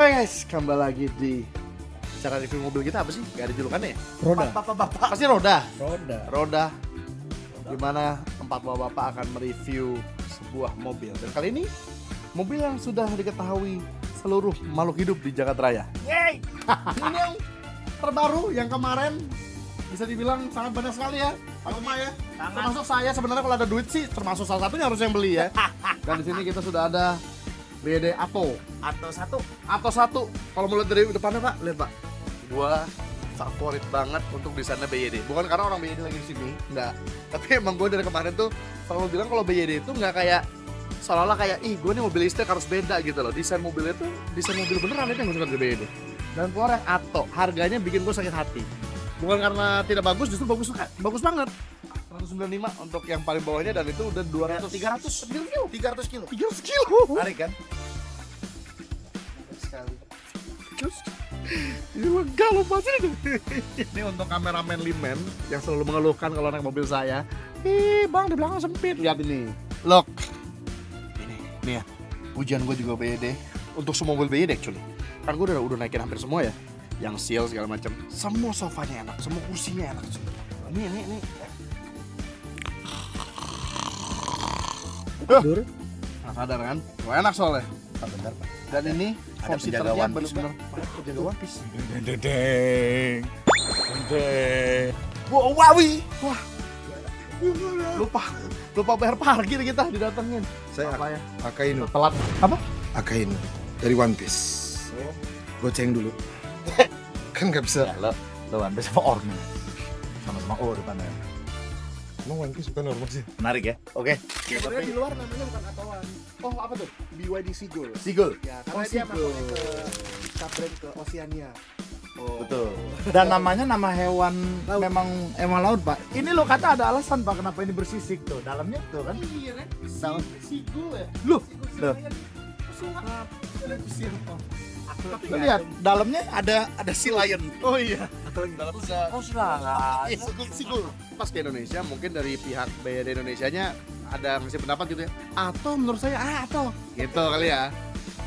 Oke guys, kembali lagi di cara review mobil kita apa sih? Gak ada julukannya ya? Roda. Bapak-bapak. Pasti roda. Roda. Roda. Dimana empat bapak-bapak akan mereview sebuah mobil. Dan kali ini mobil yang sudah diketahui seluruh makhluk hidup di Jagat Raya. Yeay! Ini yang terbaru yang kemarin bisa dibilang sangat banyak sekali ya. Pak Uma ya. Termasuk saya sebenarnya kalau ada duit sih termasuk salah satunya harus yang beli ya. Dan di sini kita sudah ada BYD Atto. Atto 1. Kalau mau lihat dari depannya Pak, lihat Pak. Gua favorit banget untuk desainnya BYD. Bukan karena orang BYD lagi di sini, enggak. Tapi emang gue dari kemarin tuh selalu bilang kalau BYD itu nggak kayak seolah-olah kayak ih gue nih mobil listrik harus beda gitu loh. Desain mobilnya tuh desain mobil beneran itu yang gue suka dari BYD. Dan keluar yang Atto, harganya bikin gue sakit hati. Bukan karena tidak bagus, justru bagus banget. 195 untuk yang paling bawahnya dan itu udah 300 kilo. Tarik kan? Sekali. Ini lega loh pasti. Ini untuk kameramen Limen yang selalu mengeluhkan kalau naik mobil saya. Bang di belakang sempit. Lihat ini. Look. Ini ya. Ujian gue juga BYD. Untuk semua mobil BYD actually. Kan gue udah naikin hampir semua ya. Yang seal segala macam. Semua sofanya enak, semua kursinya enak. Ini. Tidur. Nah, sadar kan? Gue enak soalnya. Bentar, Pak. Dan ini Ada four penjaga seaternya One Piece, bener-bener penjaga One Piece. Deng. Wawi. Wah. Lupa bayar parkir kita didatengin. Saya apa ya? Akainu. Telat. Apa? Akainu dari One Piece. Goceng dulu. Kan nggak bisa. Ya, lo One Piece sama Orme. Sama-sama O depannya. Emang One Piece bukan normal sih. Menarik ya? Oke. Sebenarnya di luar namanya bukan Atoan. Oh, apa tuh? BYD Seagull. Seagull. Ya, karena dia masuknya ke subbrand ke Oceania. Oh. Betul. Dan namanya nama hewan emang laut, Pak. Ini lo kata ada alasan, Pak, kenapa ini bersisik tuh. Dalamnya tuh kan. Iya kan? Dalam. Seagull ya. Loh. Tapi Lo lihat, dalamnya ada sea lion. Oh iya. Atau yang dalam Oh, salah. Seagull. Pas ke Indonesia mungkin dari pihak BYD Indonesianya ada ngasih pendapat gitu ya. Atau menurut saya Atto. Gitu kali ya.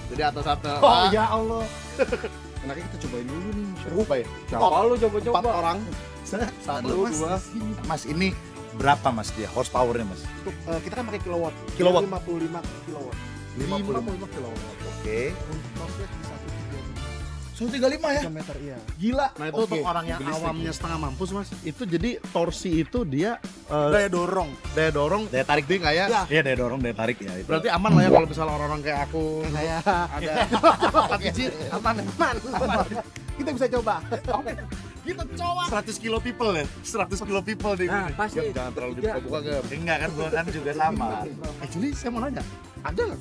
Jadi Atto 1. Oh ya Allah. Enaknya kita cobain dulu nih. Siapa ya? Siapa lu 4 orang. Aduh, 1, 2. Mas, ini berapa Mas dia horsepowernya Mas? Kita kan pakai kilowatt. Kilowatt. 55 kilowatt. 55 kilowatt. Oke. Torsinya di 135 ya? 1,3 meter iya. Gila. Nah itu Oke. untuk orang yang Mobil listrik. awamnya setengah mampus mas. Itu jadi torsi itu dia Daya dorong. daya dorong, daya tarik dia kayak. Ya. Iya, daya dorong, daya tarik ya itu. Berarti aman lah ya kalau misalnya orang-orang kayak aku Saya ada 4 biji aman. kita bisa coba. Kita coba 100 kilo people ya. 100 kilo people di Nah, sini. pasti. Gap, jangan terlalu dibuka-buka Gap. Enggak kan gua kan juga sama. Actually saya mau nanya, ada nggak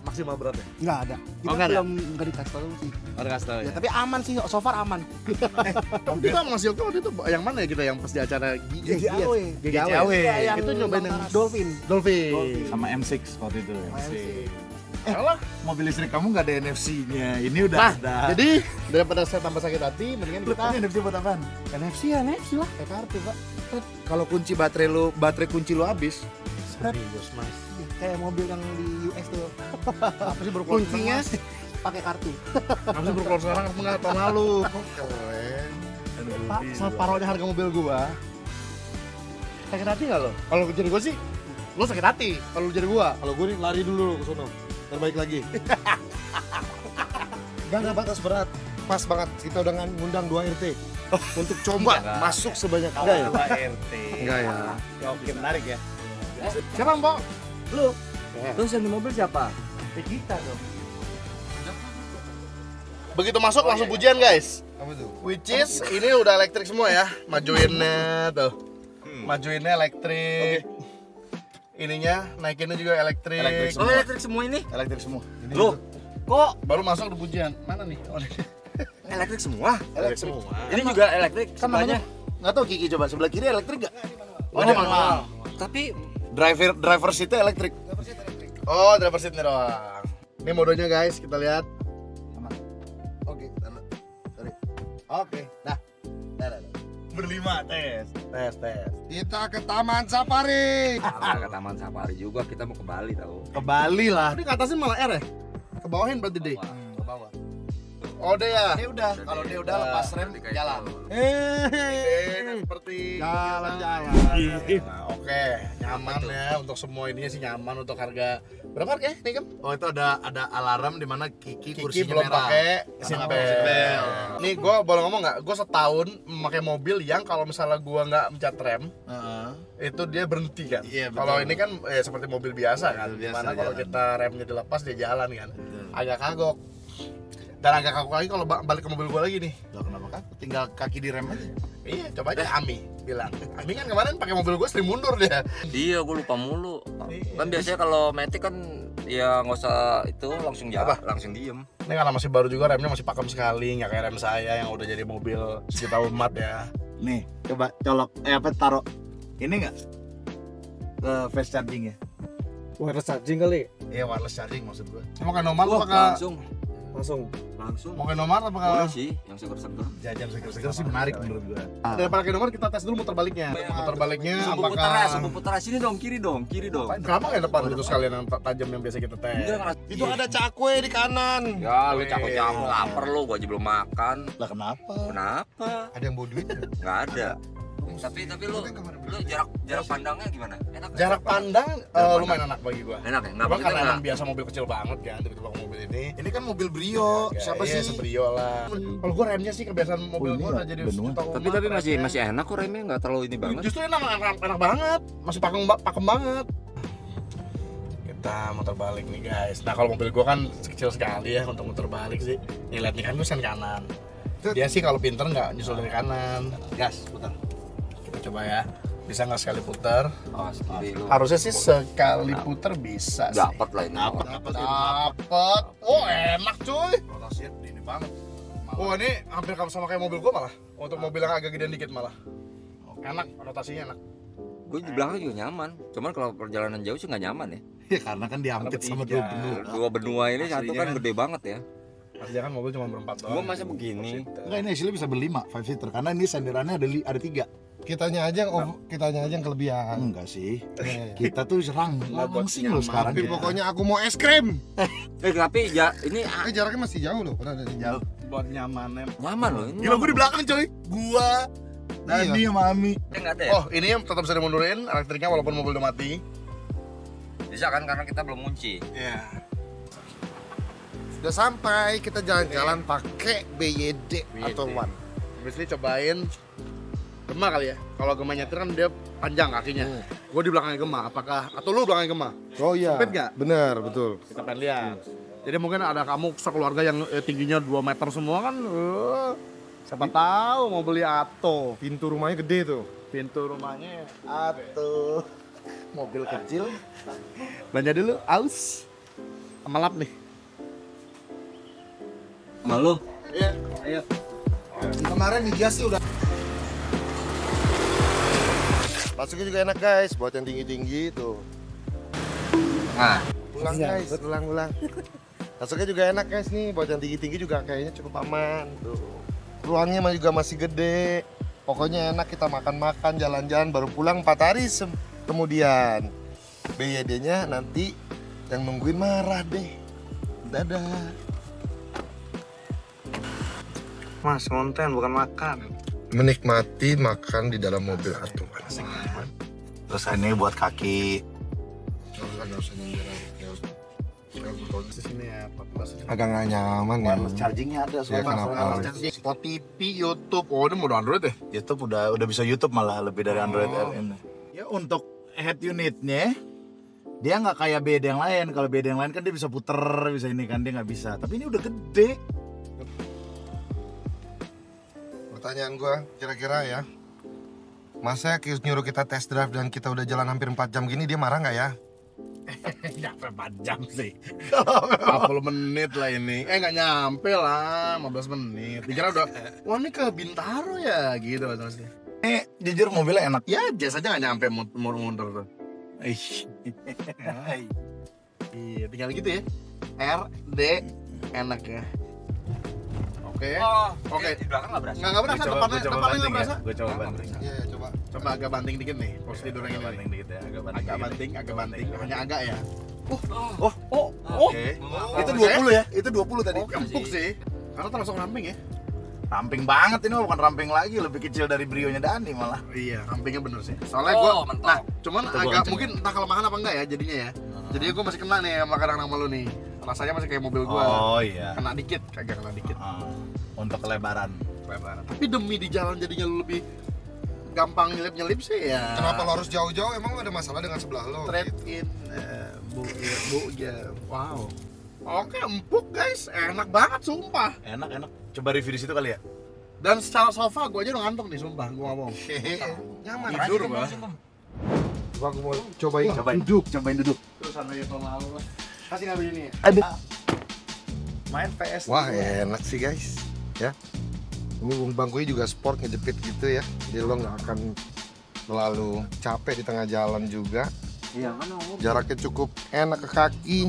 maksimal beratnya? Enggak ada. Kita nggak ada? belum enggak dikasih tahu sih. Ada kasih tahu Ya, tapi aman sih, so far aman. Kita menghasilkan waktu itu yang mana ya kita yang pas di acara GJAW. GJAW. Iya, yang Itu nyobain yang Dolphin. Dolphin. Sama M6 waktu itu. Alah. Mobil listrik kamu nggak ada NFC-nya. Ini udah Nah, ada. jadi daripada saya tambah sakit hati, mendingan Lu kita tanya NFC buat apaan? NFC ya, NFC lah. Pakai kartu, Pak. Kalau baterai kunci lu habis, Serius mas. Kayak mobil yang di US tuh. Apa sih baru keluar Kuncinya sekarang, pakai kartu. Mas? Apa sih baru keluar sekarang? Aku nggak tahun lalu. keren. Pak, separohnya harga mobil gua. Sakit hati nggak lo? Kalau jadi gua sih, lo sakit hati. Kalau jadi gua, Kalau gue nih lari dulu ke sono. Terbaik lagi. Enggak batas berat. Pas banget kita udah ngundang 2 RT untuk coba Enggak. masuk sebanyak Enggak ya. RT. Enggak ya. Oke, menarik ya. siapa mbak? Lu. Terus yang di mobil siapa? Kita dong. Begitu masuk langsung pujian guys. Apa tuh? Which is ini udah elektrik semua ya. Majuinnya tuh. Majuinnya elektrik. Ininya naikinnya juga elektrik. Elektrik semua. elektrik semua ini? Elektrik semua. Lu kok Baru masuk udah pujian. Mana nih? Oh, ini. Elektrik semua? Elektrik semua. Ini juga elektrik Kan namanya nggak tahu Kiki coba sebelah kiri elektrik nggak? Oh, ini manual. Tapi Driver seatnya elektrik. Oh, driver seatnya doang. Ini modenya guys, kita lihat. Oke, sorry. Oke, dah. berlima tes. Tes. Kita ke Taman Safari. Ke Taman Safari juga, kita mau ke Bali tahu. Ke Bali lah. Ini ke atasnya malah R ya? Ke bawahin berarti deh. Ke bawah. Oh dia ya? Dia udah, kalau dia udah lepas rem jalan. Seperti Jalan-jalan. Nah, oke, nyaman ya untuk semua ini sih nyaman untuk harga berapa harganya nih kan? Oh itu ada alarm di mana Kiki Kiki kursinya belum merah. pakai Seat seat belt. belt. Nih gue boleh ngomong nggak? Gue setahun memakai mobil yang kalau misalnya gue nggak mencet rem Heeh. itu dia berhenti kan. Iya, betul. Kalau ini kan seperti mobil biasa kan. Mobil biasa, Dimana kalau jalan. kita remnya dilepas dia jalan kan. Betul. Agak kagok. Dan agak kagok lagi kalau balik ke mobil gue lagi nih. Loh, kenapa kan? Tinggal kaki direm aja. Iya, coba aja Ami bilang. Ami kan kemarin pakai mobil gue sering mundur dia. Iya, gue lupa mulu. Iya. Kan biasanya kalau metik kan ya nggak usah itu langsung jalan, langsung diem. Ini karena masih baru juga remnya masih pakem sekali, nggak kayak rem saya yang udah jadi mobil sejuta umat ya. Nih, coba colok taruh ini enggak? Ke fast charging ya. Wireless charging kali. Iya, wireless charging maksud gue. Mau kayak nomor Wah, apa kak? Langsung. langsung. Mau kayak nomor apa kak? Boleh sih, yang seger-seger. Jajan seger-seger Itu sih menarik menurut gua. Daripada kayak nomor kita tes dulu muter baliknya. Muter baliknya apakah? Putar sini dong, kiri dong. Kenapa nggak depan itu sekalian yang tajam yang biasa kita tes? Enggak ngeras. Itu ada cakwe di kanan. Ya, lu cakep-cakep lapar lu, gua aja belum makan. Lah kenapa? Kenapa? Ada yang bawa duit? Nggak ada. Tapi lu jarak pandangnya gimana? Enak nggak? Jarak pandang lumayan enak bagi gua. Enak ya? Nggak Cuma maksudnya karena nggak. emang biasa mobil kecil banget kan, tiba-tiba ke mobil ini. Ini kan mobil Brio. Ya, Siapa iya, sih? Sebrio lah. Kalau gua remnya sih kebiasaan mobil ini gua nggak udah jadi benua. sejuta Tapi umat masih remnya. enak kok remnya, nggak terlalu ini banget. Justru enak banget, masih pakem banget. Kita muter balik nih guys. Nah kalau mobil gua kan kecil sekali ya untuk muter balik sih. Nih lihat nih kan gua sen kanan. Dia sih kalau pinter nggak nyusul dari kanan. Gas, putar. Kita coba ya. Bisa nggak sekali putar? Oh, sekiri lu. Harusnya sih sekali putar bisa sih. Dapat lah ini. Dapat. Oh enak cuy. Rotasinya ini banget. Oh ini hampir sama kayak mobil gua malah. Untuk mobil yang agak gedean dikit malah. Enak, rotasinya enak. Gue di belakang juga nyaman. Cuman kalau perjalanan jauh sih nggak nyaman ya. Ya karena kan diampit Karena sama bertiga. dua benua. Dua benua ini satu Aslinya kan kan. gede banget ya. Aslinya kan mobil cuma berempat doang. Gua masa begini. Enggak, ini hasilnya bisa berlima, 5 seater karena ini senderannya ada 3. Kitanya aja yang kelebihan. Enggak sih. Kita tuh serang langsing nyaman. loh sekarang. Tapi ya. pokoknya aku mau es krim. Tapi ya ini Jaraknya masih jauh loh. Udah dari jauh buat nyamannya. nyaman loh. Ini Gila gue di belakang coy. Gua. Dani sama Ami. nggak ada ya? Oh ini yang tetap bisa dimundurin elektriknya walaupun mobil udah mati. Bisa kan karena kita belum kunci. Iya. Udah sampai, kita jalan-jalan pakai BYD atau One. Habis ini cobain Gema kali ya. Kalau Gema nyetir kan dia panjang kakinya. Gue di belakangnya Gema. Apakah atau lu belakangnya Gema? Oh iya. Sempit nggak? Bener, betul. Kita pengen lihat. Jadi mungkin ada kamu sekeluarga yang tingginya 2 meter semua kan. Siapa tahu mau beli Ato. Pintu rumahnya gede tuh. Pintu rumahnya Ato. Mobil kecil. Belanja dulu, aus. Sama lap nih. Malu. Iya. Ayo. Kemarin dihias sih udah. Masuknya juga enak guys, buat yang tinggi-tinggi tuh. Nah, Ulang guys, ulang. Masuknya juga enak guys nih, buat yang tinggi-tinggi juga kayaknya cukup aman tuh. Ruangnya juga masih gede. Pokoknya enak, kita makan-makan, jalan-jalan, baru pulang 4 hari kemudian. BYD-nya nanti yang nungguin marah deh. Dadah. Mas, konten bukan makan. Menikmati makan di dalam mobil Artuan. Terus ini buat kaki. Di sini ya, 14. Agak nggak nyaman ya. Wireless chargingnya ada Ya, kenapa? Spot TV, YouTube. Oh, ini mode Android ya? YouTube udah bisa YouTube malah lebih dari Android Oh. RN. Ya untuk head unitnya dia nggak kayak BD yang lain. Kalau BD yang lain kan dia bisa puter, bisa ini kan, dia nggak bisa. Tapi ini udah gede. Pertanyaan gua kira-kira ya. Masa nyuruh kita test drive dan kita udah jalan hampir 4 jam gini, dia marah nggak ya? Nyampe 4 jam sih. 40 menit lah ini. Nggak nyampe lah, 15 menit. Dikira udah, wah ini ke Bintaro ya gitu maksudnya. Ini jujur mobilnya enak. Ya, jazz aja nggak nyampe mundur tuh. Ih. Iya, tinggal gitu ya. R, D, enak ya. Oke. Oke. Di belakang nggak berasa. Nggak berasa, depannya nggak berasa. Gue coba banting. Iya, coba. Coba agak banting dikit nih, posisi tidurnya Agak banting ini. dikit ya, agak Agak banting, hanya agak ya. Oke. Itu 20 ya? Itu 20 tadi. Oh, empuk sih. Karena termasuk ramping ya. Ramping banget ini, bukan ramping lagi, lebih kecil dari Brio-nya Dani malah. Iya, rampingnya bener sih. Soalnya Mantap. nah, cuman Itu gua agak kenceng. mungkin entah kelemahan apa enggak ya jadinya ya. Jadi gue masih kena nih sama kadang sama lu nih. Rasanya masih kayak mobil gua. Oh iya. Kena dikit, kagak kena dikit. Untuk kelebaran. Tapi demi di jalan jadinya lu lebih gampang nyelip sih ya. Kenapa lo harus jauh-jauh? Emang lo ada masalah dengan sebelah lo? Trade in bu ya. Wow. Oke, empuk guys. Enak banget sumpah. Enak. Coba review di situ kali ya. Dan secara sofa gue aja udah ngantuk nih sumpah, gue ngomong. Nyaman. Tidur gua. Coba gue mau cobain. Cobain duduk. Terus sampai itu lalu. Kasih ngambil ini. Main PS. Wah enak sih guys. Ya. Ini bangkunya juga sport ngejepit gitu ya. Jadi lo nggak akan terlalu capek di tengah jalan juga. Iya kan ngomong. Jaraknya cukup enak ke kaki.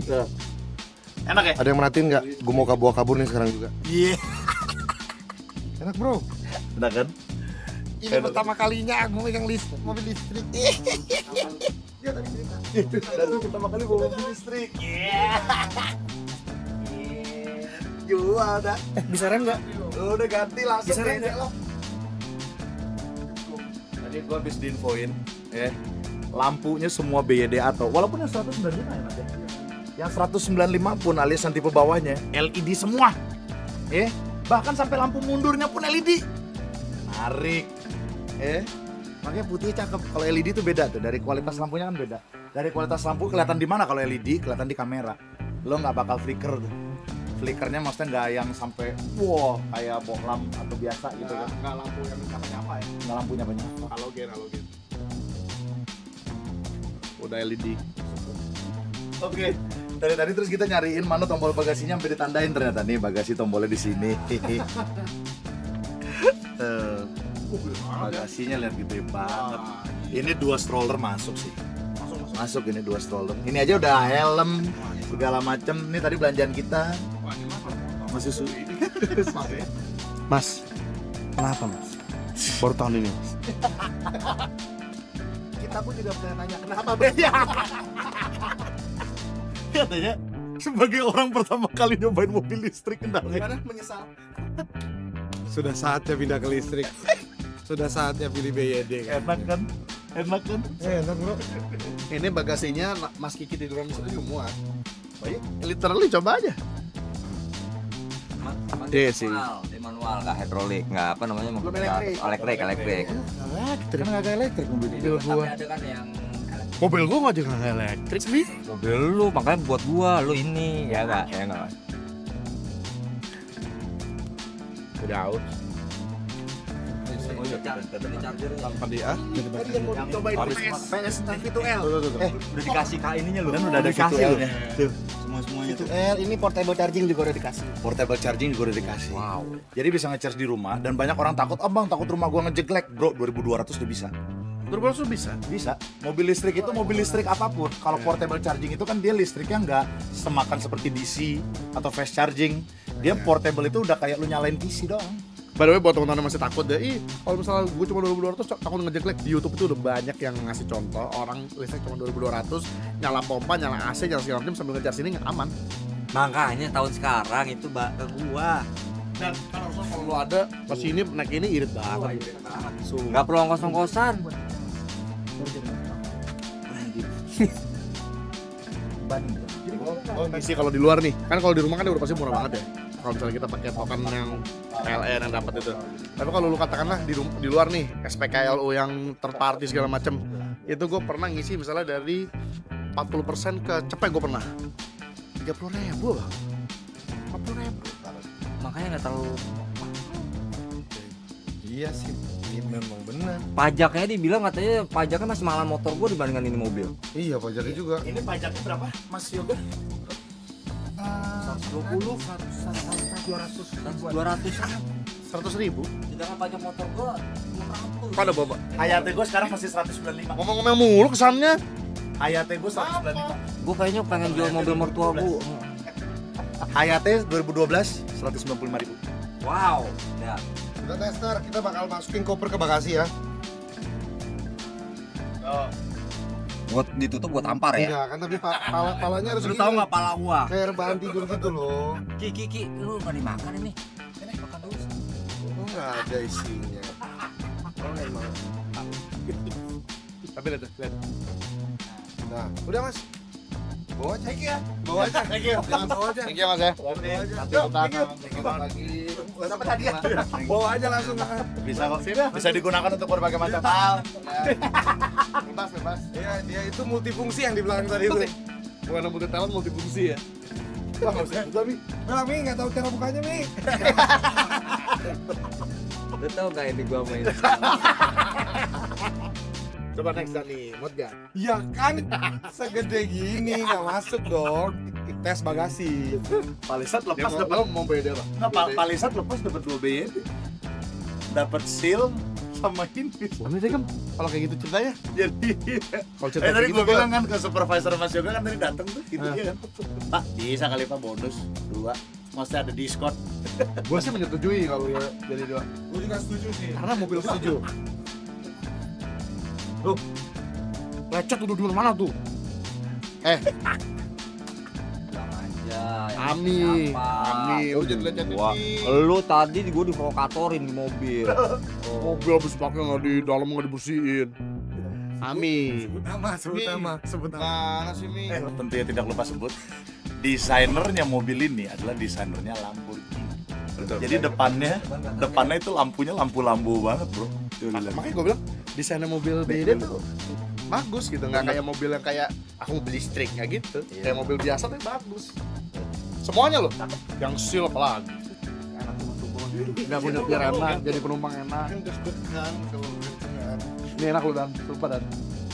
Enak ya? Ada yang merhatiin nggak? Gue mau kabur nih sekarang juga. Iya. Enak bro. Enak kan? Ini pertama kalinya aku megang mobil listrik. Dan pertama kali bawa mobil listrik. Jual dah. Bisa rem nggak? Udah ganti langsung. Bisa rem beda lo. Tadi gua habis diinfoin ya. Lampunya semua BYD atau walaupun yang 195 ya Mas ya. Yang 195 pun alias yang tipe bawahnya LED semua. Bahkan sampai lampu mundurnya pun LED. Menarik. Makanya putih cakep. Kalau LED itu beda tuh, dari kualitas lampunya kan beda. Dari kualitas lampu kelihatan di mana kalau LED, kelihatan di kamera. Lo nggak bakal flicker tuh. Flickernya maksudnya nggak yang sampai wow kayak bohlam atau biasa gitu kan. Nggak lampu yang nyapa ya. Nggak lampunya banyak. Halogen. Udah LED. Oke. Dari tadi terus kita nyariin mana tombol bagasinya sampai ditandain, ternyata nih bagasi tombolnya di sini. Bagasinya lihat gede banget. Ini 2 stroller masuk sih. Masuk ini 2 stroller. Ini aja udah helm segala macem. Ini tadi belanjaan kita. Masih susu. Mas, kenapa mas? Baru tahun ini mas. Kita pun juga pernah nanya kenapa Katanya sebagai orang pertama kali nyobain mobil listrik kendalanya. gimana menyesal? Sudah saatnya pindah ke listrik. Sudah saatnya pilih BYD. Enak kan? Enak kan? Enak bro. Ini bagasinya Mas Kiki tiduran di situ juga muat. Literally coba aja. Iya sih. Manual, nggak hidrolik, nggak apa namanya? Belum elektrik. Elektrik. Kan nggak kayak elektrik mobil ini. Mobil Tapi ada kan yang Mobil gua nggak juga nggak elektrik nih. mobil lu, makanya buat gua, lu ini ya nggak? Ya nggak? Udah out. Oh iya, ini chargernya. Tanpa dia. Tadi yang mau dicobain PS V2L. Udah dikasih kak ininya lu Kan udah ada V2L-nya. Tuh, semuanya tuh. V2L ini portable charging juga udah dikasih. Portable charging juga udah dikasih. Wow. Jadi bisa nge-charge di rumah dan banyak orang takut, "Oh, Bang, takut rumah gua ngejeglek." Bro, 2200 udah bisa. Turbo bisa. Bisa. Mobil listrik itu mobil listrik apapun. Kalau portable charging itu kan dia listriknya nggak semakan seperti DC atau fast charging. Dia portable itu udah kayak lu nyalain PC doang. By the way, buat teman-teman yang masih takut deh, kalau misalnya gue cuma 2200 takut ngejeglek, di YouTube itu udah banyak yang ngasih contoh orang listrik cuma 2200 nyala pompa, nyala AC, nyala segala macam sambil ngejar sini nggak aman. Makanya tahun sekarang itu ke gua. Dan kalau lu ada pas ini naik ini irit banget. Nggak perlu ongkos-ongkosan. Oh, ngisi kalau di luar nih, kan kalau di rumah kan udah pasti murah banget ya. Kalau misalnya kita pakai token yang PLN yang dapat itu. Tapi kalau lu katakanlah di luar nih, SPKLU yang third party segala macem, itu gue pernah ngisi misalnya dari 40% ke cepet gue pernah 30.000 bang. 40.000. Makanya nggak terlalu. Iya sih. Ini memang benar. Pajaknya dibilang katanya pajaknya masih mahal motor gua dibandingkan ini mobil. Iya pajaknya juga. Ini pajaknya berapa, Mas Yoga? 120, 100, 200. 100.000. Sedangkan pajak motor gua 600. Pada bapak. Hayate gue sekarang masih 195. Ngomong-ngomong mulu kesannya. Hayate gue 195. Gua kayaknya pengen jual mobil mertua gua. Hayate 2012 195.000. Wow. Ya. Udah tester, kita bakal masukin koper ke bagasi ya. Buat ditutup buat tampar ya. Iya kan, tapi palanya harus Lu gini. tahu nggak pala gua? Kayak rebahan tidur gitu loh. Ki, lu nggak dimakan ini. nggak ada isinya. Oh emang. Tapi lihat. Nah, udah Mas. Bawa aja. Bawa aja. Jangan bawa aja. Thank you Mas ya. Nanti kita lagi. Dapat hadiah. Bawa aja langsung. Bisa kok. Bisa digunakan untuk berbagai macam hal. Bebas. Iya, dia itu multifungsi yang di belakang tadi itu. Bukan multi talent, multifungsi ya. Wah, nggak usah buka, Mi. Nah, Mi, nggak tahu cara bukanya, Mi. Lu tau gak ini gua main? Coba next nih, mod gak? Ya kan, segede gini, nggak masuk dong. Tes bagasi. Palisat Dia lepas mau, dapat. lo mau beda lah. Nggak, palisat lepas dapat 2 BYD. Dapat seal sama ini. Boleh deh kan, kalau kayak gitu ceritanya. Jadi Kalau cerita tadi kayak gitu gue bilang kan ke supervisor Mas Yoga kan tadi datang tuh gitu dia kan. Pak, bisa kali Pak bonus 2. Masih ada diskon. Gue sih menyetujui kalau ya jadi 2. Gue juga setuju sih. Karena mobil setuju. Tuh, lecet tuh duduk mana tuh? Bilang aja. Ami, Ami. oh jadi lecet Wah, ini. lu tadi gue diprovokatorin di mobil. Mobil habis pakai nggak di dalam nggak dibersihin. Ami. Sebut nama. Mana sih Mi? Tentunya tidak lupa sebut. Desainernya mobil ini adalah desainernya Lamborghini. Betul. Jadi depannya itu lampunya lampu-lampu banget, Bro. Tuh, lihat. Makanya gue bilang desainnya mobil BYD tuh bagus gitu, nggak kayak mobil yang kayak aku beli listrik nggak gitu. Kayak mobil biasa tuh bagus. Semuanya loh. Yang seal apalagi. Nggak punya biar enak, jadi penumpang enak. Kan deg-degan kalau kencengan. Ini enak lu Dan, sumpah Dan.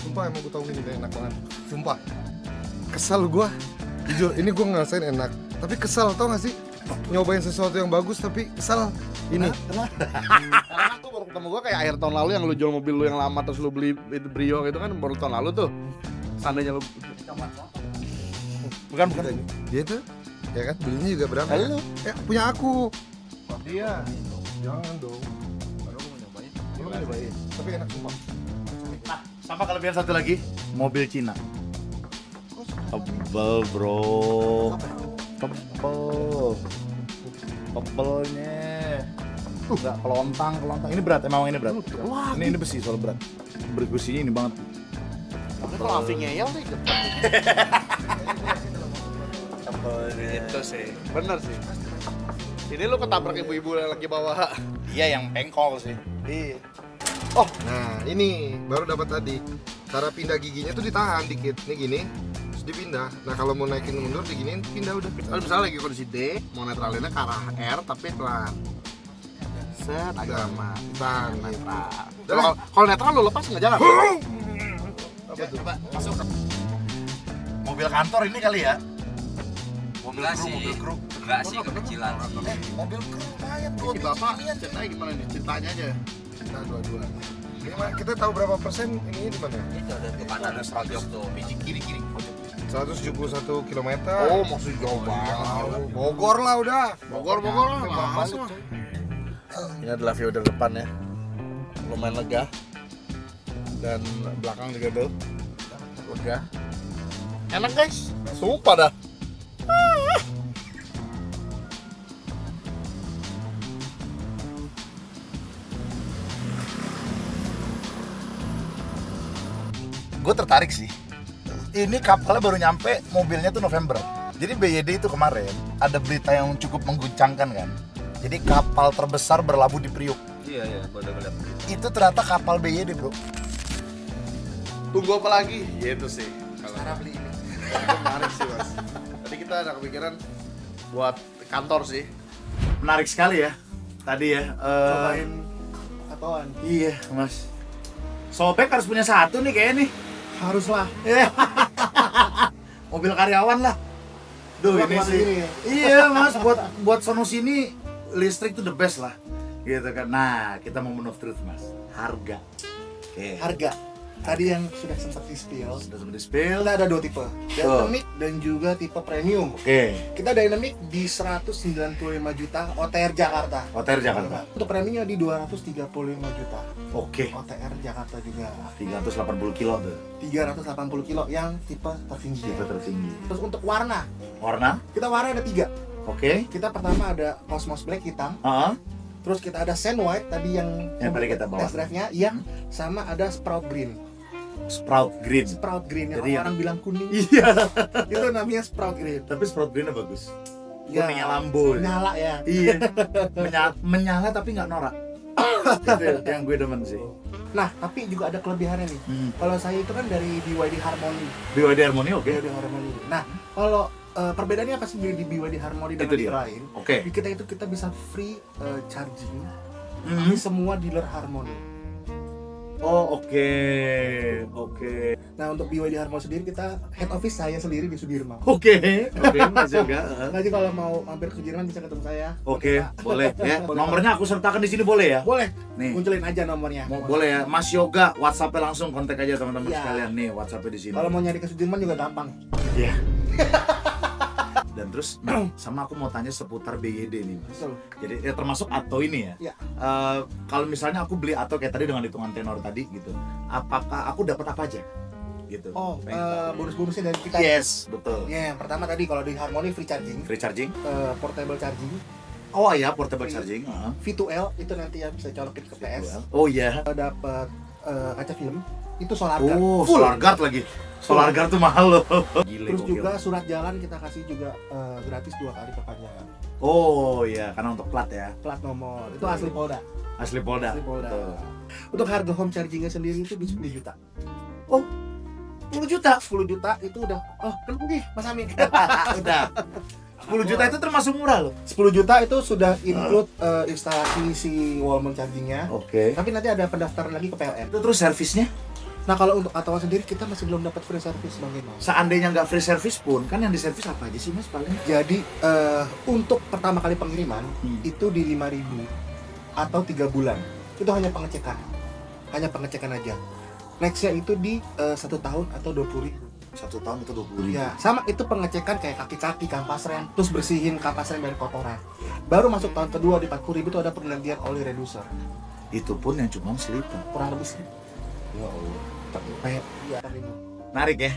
Sumpah emang gue tau gini deh enak banget. Sumpah. Kesal gue. Jujur, ini gue ngerasain enak. Tapi kesal, tau gak sih? Nyobain sesuatu yang bagus tapi kesal. Ini. Karena tuh baru ketemu gue kayak akhir tahun lalu yang lu jual mobil lu yang lama terus lu beli itu Brio gitu kan baru tahun lalu tuh. Seandainya lu Bukan. Dia tuh, ya kan? Belinya juga berapa? Ya? Ya, punya aku. dia. Jangan dong. Lu mau nyobain. Tapi enak sumpah. Nah, sama kelebihan satu lagi, mobil Cina. Tebel, Bro. Tebel. Tebelnya. Enggak kelontang. Ini berat, emang ini berat. Wah, Ini besi, soal berat. Besinya ini banget. Tapi kalau Avi ngeyel sih Tebelnya. itu sih. Bener sih. Ini lu ketabrak ibu-ibu yang lagi bawa. Iya, yang pengkol sih. Iya. Oh, nah ini baru dapat tadi. Cara pindah giginya tuh ditahan dikit. Nih gini, terus dipindah. Nah kalau mau naikin mundur diginiin, pindah udah. Kalau misalnya lagi kondisi D, mau netralinnya ke arah R tapi pelan. Set, agak lama. Tahan, Netral. Udah. Kalau netral lu lepas nggak jalan. Coba masuk. Mobil kantor ini kali ya. Enggak sih. Enggak sih, kekecilan sih. Mobil kru lumayan Si Bapak ceritanya gimana nih? Ceritanya aja. Nah dua-dua. Ini mah kita tahu berapa persen ini di mana? Itu ada tuh kan ada 100 tuh. Biji kiri. 171 km. Oh, masih jauh banget. Bogor lah udah. Bogor lah, masuk. Ini adalah view dari depan ya. Lumayan lega. Dan belakang juga tuh lega. Enak guys. Sumpah dah. Gue tertarik sih. Ini kapalnya baru nyampe, mobilnya tuh November. Jadi BYD itu kemarin ada berita yang cukup mengguncangkan kan. Jadi kapal terbesar berlabuh di Priuk. Iya, baru lihat. Itu ternyata kapal BYD, Bro. Tunggu apa lagi? Ya itu sih. Cara beli ini. Itu menarik sih mas. Tadi kita ada kepikiran buat kantor sih. Menarik sekali ya. Tadi ya. Cobain katoan. Iya, Mas. Sobek harus punya satu nih kayaknya nih. Haruslah. Mobil karyawan lah. Duh, Buat ini buat sih. ini ya. Iya, Mas, buat sono sini listrik tuh the best lah. Gitu kan. Nah, kita mau move truth, Mas. Harga. Oke. Harga tadi yang sudah sempat di-spill, Sudah seperti spill. kita ada dua tipe, Dynamic dan juga tipe premium. Oke. Kita Dynamic di 195 juta OTR Jakarta. Hotel Jakarta. Untuk premiumnya di 235 juta Oke. OTR Jakarta juga. 380 kilo tuh. 380 kilo yang tipe tertinggi. Tipe tertinggi. Terus untuk warna, Warna? kita warna ada 3. Oke. Kita pertama ada Cosmos Black hitam, Heeh. Terus kita ada Sand White tadi yang tadi kita bawa. test drive-nya, iya. Sama ada Sprout Green. Sprout Green. Sprout Green yang Jadi orang bilang kuning. Iya. Itu namanya Sprout Green. Tapi Sprout Green bagus. Ya, Kuningnya Lambo. Nyala ya. Iya. Menyala tapi nggak norak. Itu yang gue demen sih. Nah, tapi juga ada kelebihannya nih. Kalau saya itu kan dari BYD Harmony. BYD Harmony oke. BYD Harmony. Nah, kalau perbedaannya apa sih di BYD Harmony dan Itu dealer dia. lain? Oke. Di kita bisa free charging di semua dealer Harmony. Oh oke. Nah, untuk BYD Harmony sendiri kita head office saya sendiri di Sudirman. Oke, Mas Yoga. Nanti kalau mau mampir ke Sudirman bisa ketemu saya. Oke, boleh ya. Nomornya aku sertakan di sini boleh ya? Boleh. Nih. Munculin aja nomornya. Boleh ya, Mas Yoga, WhatsApp-nya langsung kontak aja teman-teman Iya. sekalian nih, WhatsApp-nya di sini. Kalau mau nyari ke Sudirman juga gampang. Iya. Dan terus sama aku mau tanya seputar BYD nih, Mas. Betul. Jadi ya termasuk Atto ini ya. Iya. Kalau misalnya aku beli Atto kayak tadi dengan hitungan tenor tadi gitu, apakah aku dapat apa aja? Gitu. Oh, Pengen tahu. bonus-bonusnya dari kita. Yes, betul. Ya, yang pertama tadi kalau di Harmony free charging, Free charging? portable charging, Oh iya, portable charging. V2L itu nanti ya bisa colokin ke PS. Oh iya. Dapat kaca film, itu solar guard. Oh, Full. solar guard lagi. Solar guard tuh mahal loh. Gile, Terus gokil. juga surat jalan kita kasih juga gratis 2 kali perpanjangan. Oh iya, karena untuk plat ya. Plat nomor itu asli Polda. Asli Polda. Asli Polda. Betul. Untuk harga home chargingnya sendiri itu di 10 juta. Oh, 10 juta. 10 juta itu udah. Oh, kan nih Mas Amin. Udah. 10 juta itu termasuk murah loh. 10 juta itu sudah include instalasi si wall chargingnya. Oke. Tapi nanti ada pendaftaran lagi ke PLN. Itu terus servisnya? Nah, kalau untuk Atau sendiri kita masih belum dapat free service Bang Gino. Seandainya nggak free service pun, kan yang di servis apa aja sih Mas paling? Jadi untuk pertama kali pengiriman itu di 5.000 atau 3 bulan. Itu hanya pengecekan. Hanya pengecekan aja. Nextnya itu di 1 tahun atau 20.000. 1 tahun itu 20.000. Ya, sama itu pengecekan kayak kaki-kaki, kampas rem, terus bersihin kampas rem dari kotoran. Baru masuk tahun kedua di 40.000 itu ada pergantian oli reducer. Itu pun yang cuma seliter. Kurang lebih sih. Ya Allah. Kayak ya, Menarik ya.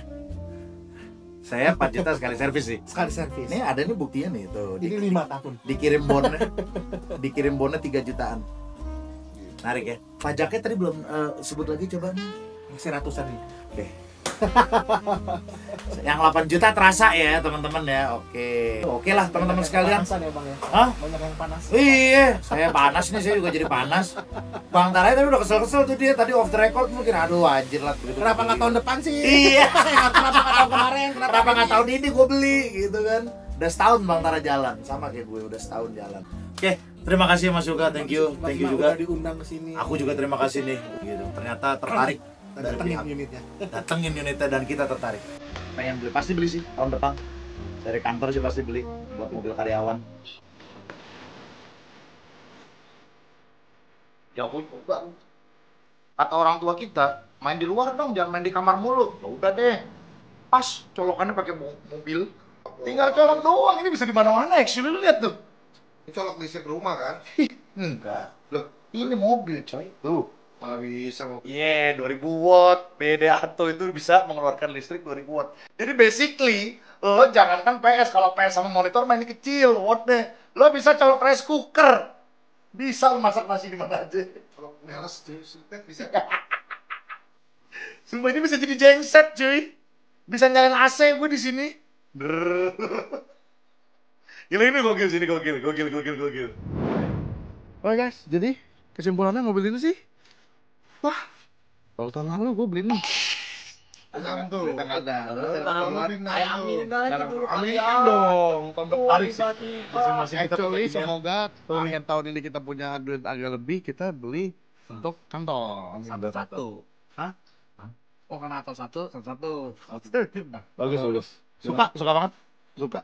Saya 4 juta sekali servis sih. sekali servis. Ini ada nih buktinya nih tuh. Ini 5 tahun. Dikirim bonnya 3 jutaan. Menarik ya. Pajaknya tadi belum sebut lagi coba nih. Masih ratusan nih. Oke. Yang 8 juta terasa ya teman-teman ya. Oke lah teman-teman sekalian. Panasan ya Bang ya. Hah? Banyak yang panas. Iya, saya panas nih, saya juga jadi panas. Bang Tarai tadi udah kesel-kesel tuh dia tadi off the record mungkin aduh anjir lah begitu. Kenapa nggak tahun depan sih? Iya. Kenapa nggak tahun kemarin? Kenapa nggak tahun ini gue beli gitu kan? Udah setahun Bang Tara jalan, sama kayak gue udah setahun jalan. Oke, terima kasih Mas Yoga, thank you juga. Udah diundang ke sini. Aku juga terima kasih nih, gitu. Ternyata tertarik dari datengin pihak. unitnya. Datengin unitnya dan kita tertarik. Pengen beli, pasti beli sih tahun depan. Dari kantor sih pasti beli buat mobil karyawan. Ya aku juga. Kata orang tua kita, main di luar dong, jangan main di kamar mulu. Ya udah deh. Pas colokannya pakai mobil. Tinggal colok doang, ini bisa di mana-mana. Actually lu lihat tuh. Ini colok listrik rumah kan? Enggak. Loh, ini mobil coy. Tuh. Malah bisa mobil. Iya, 2000 watt. BYD Atto itu bisa mengeluarkan listrik 2000 watt. Jadi basically, lo jangankan PS, kalau PS sama monitor main kecil wattnya. Lo bisa colok rice cooker. Bisa lo masak nasi di mana aja. Colok meles tuh, sulpet bisa. Sumpah ini bisa jadi genset cuy. Bisa nyalain AC gue di sini. Gila ini gokil sini, gokil. Oke guys, jadi kesimpulannya mobil ini sih, wah, kalau tahun lalu gue beli nih. Jangan tuh. Amin dong, tahun depan masih actually semoga tahun ini kita punya duit agak lebih, kita beli untuk kantong. Satu. Hah? Oh, karena Atau satu. Bagus. Suka banget. Suka.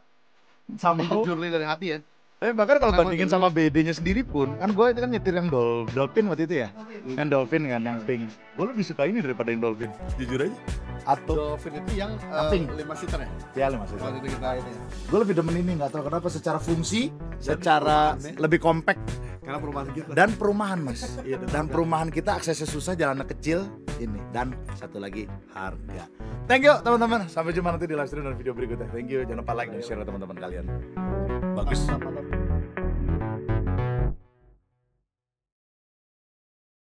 Sama jurli dari hati ya. Bahkan kalau bandingin sama BD-nya sendiri pun, kan gue itu kan nyetir yang Dolphin waktu itu ya. Yang Dolphin kan, yang pink. Gue lebih suka ini daripada yang Dolphin, jujur aja. Atau Dolphin itu yang Pink. 5 seater ya? ya lah maksudnya. Waktu itu kita ini. Gue lebih demen ini, nggak tahu kenapa secara fungsi, secara lebih compact Karena perumahan kita. dan perumahan mas. Dan perumahan kita aksesnya susah, jalannya kecil ini. Dan satu lagi harga. Thank you teman-teman. Sampai jumpa nanti di live stream dan video berikutnya. Thank you. Jangan lupa like dan share ke teman-teman kalian. Bagus.